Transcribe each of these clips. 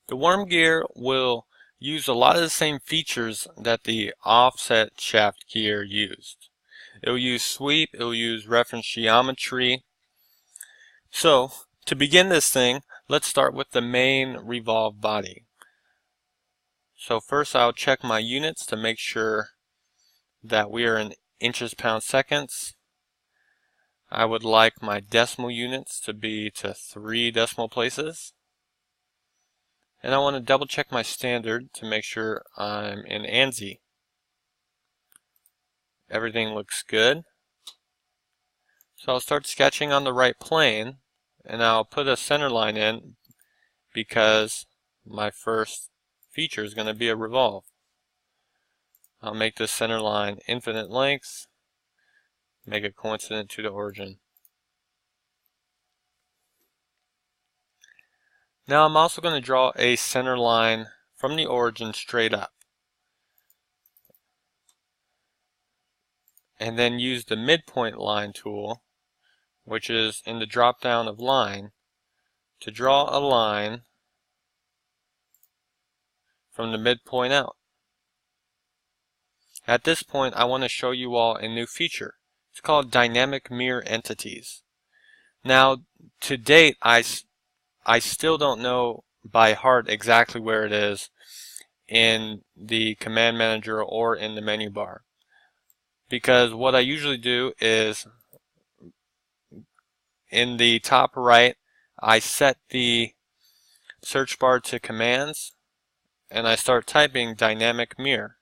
The worm gear will use a lot of the same features that the offset shaft gear used. It will use sweep, it will use reference geometry. So, to begin this thing, let's start with the main Revolve body. So first I'll check my units to make sure that we are in inches, pounds, seconds. I would like my decimal units to be to 3 decimal places. And I want to double check my standard to make sure I'm in ANSI. Everything looks good. So I'll start sketching on the right plane, and I'll put a center line in because my first feature is going to be a revolve. I'll make this center line infinite length, make it coincident to the origin. Now I'm also going to draw a center line from the origin straight up, and then use the midpoint line tool, which is in the drop down of line, to draw a line from the midpoint out. At this point I want to show you all a new feature. It's called dynamic mirror entities. Now to date I still don't know by heart exactly where it is in the command manager or in the menu bar, because what I usually do is in the top right I set the search bar to commands and I start typing dynamic mirror,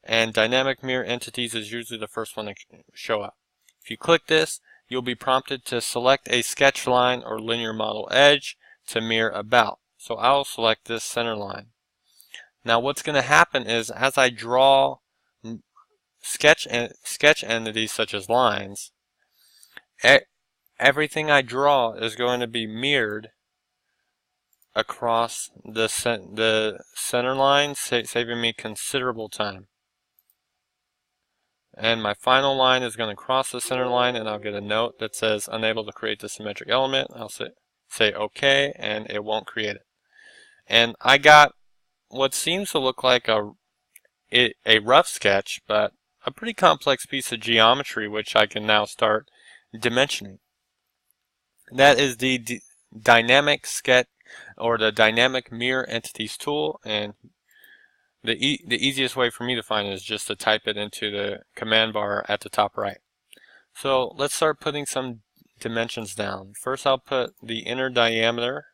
and dynamic mirror entities is usually the first one to show up. If you click this, you'll be prompted to select a sketch line or linear model edge to mirror about. So I'll select this center line. Now what's going to happen is as I draw sketch entities such as lines, everything I draw is going to be mirrored across the center line, saving me considerable time. And my final line is going to cross the center line, and I'll get a note that says unable to create the symmetric element. I'll say OK, and it won't create it. And I got what seems to look like a rough sketch, but a pretty complex piece of geometry which I can now start dimensioning. That is the dynamic sketch or the dynamic mirror entities tool, and the easiest way for me to find it is just to type it into the command bar at the top right. So let's start putting some dimensions down. First I'll put the inner diameter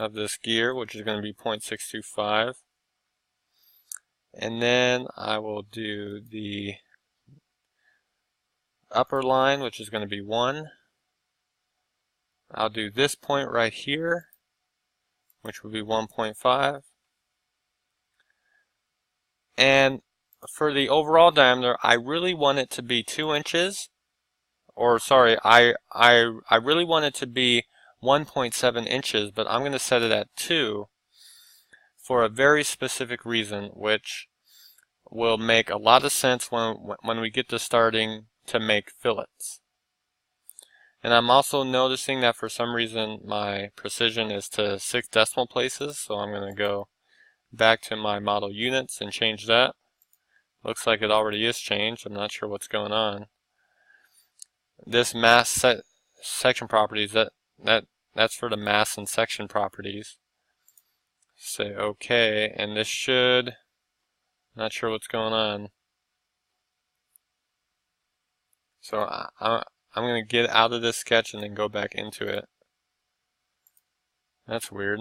of this gear, which is going to be 0.625. And then I will do the upper line, which is going to be 1. I'll do this point right here, which will be 1.5. And for the overall diameter, I really want it to be 2 inches. Or sorry, I really want it to be 1.7 inches, but I'm going to set it at 2 for a very specific reason, which will make a lot of sense when we get to starting to make fillets. And I'm also noticing that for some reason my precision is to 6 decimal places, so I'm going to go back to my model units and change that. Looks like it already is changed. I'm not sure what's going on. This mass section properties, that's for the mass and section properties. Say OK, and this should, not sure what's going on. So I'm going to get out of this sketch and then go back into it. That's weird.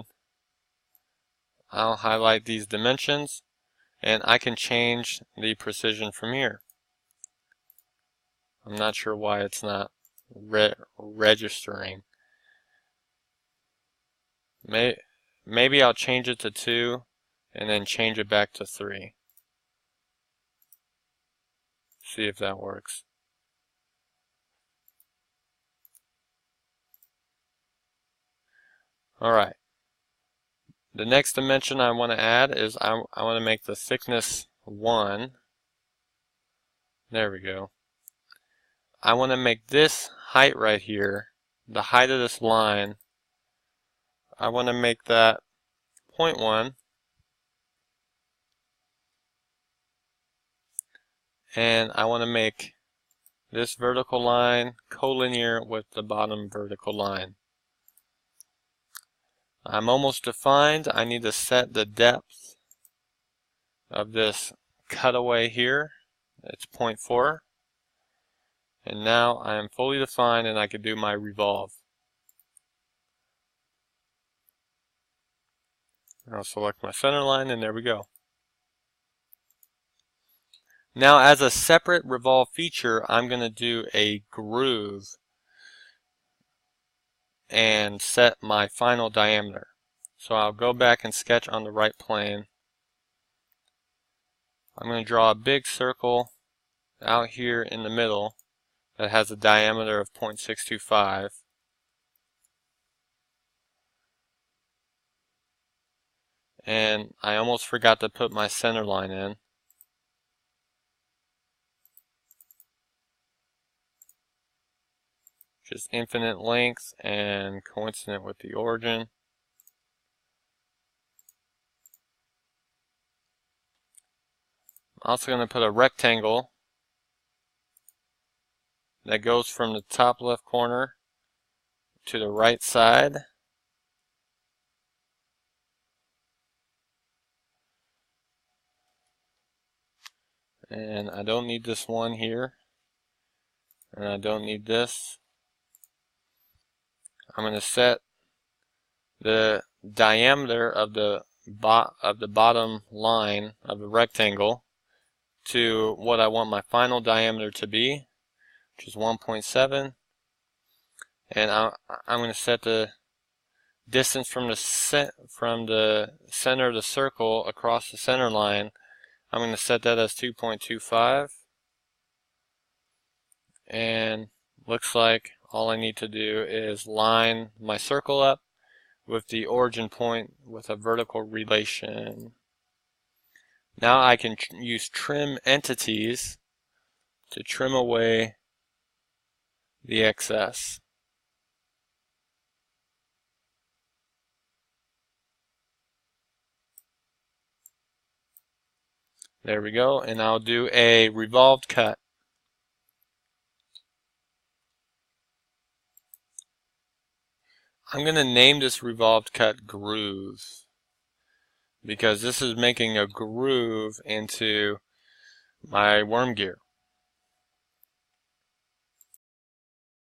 I'll highlight these dimensions, and I can change the precision from here. I'm not sure why it's not registering. Maybe I'll change it to 2 and then change it back to 3. See if that works. Alright. The next dimension I want to add is I want to make the thickness 1. There we go. I want to make this height right here, the height of this line, I want to make that 0.1. And I want to make this vertical line collinear with the bottom vertical line. I'm almost defined. I need to set the depth of this cutaway here. It's 0.4. And now I am fully defined and I can do my revolve. I'll select my center line and there we go. Now as a separate revolve feature, I'm going to do a groove and set my final diameter. So I'll go back and sketch on the right plane. I'm going to draw a big circle out here in the middle that has a diameter of 0.625. And I almost forgot to put my center line in. Just infinite length and coincident with the origin. I'm also going to put a rectangle that goes from the top left corner to the right side. And I don't need this one here. And I don't need this. I'm going to set the diameter of the bottom line of the rectangle to what I want my final diameter to be, which is 1.7. And I'm going to set the distance from the center of the circle across the center line. I'm going to set that as 2.25. And looks like all I need to do is line my circle up with the origin point with a vertical relation. Now I can use trim entities to trim away the excess. There we go, and I'll do a revolved cut. I'm going to name this revolved cut grooves because this is making a groove into my worm gear.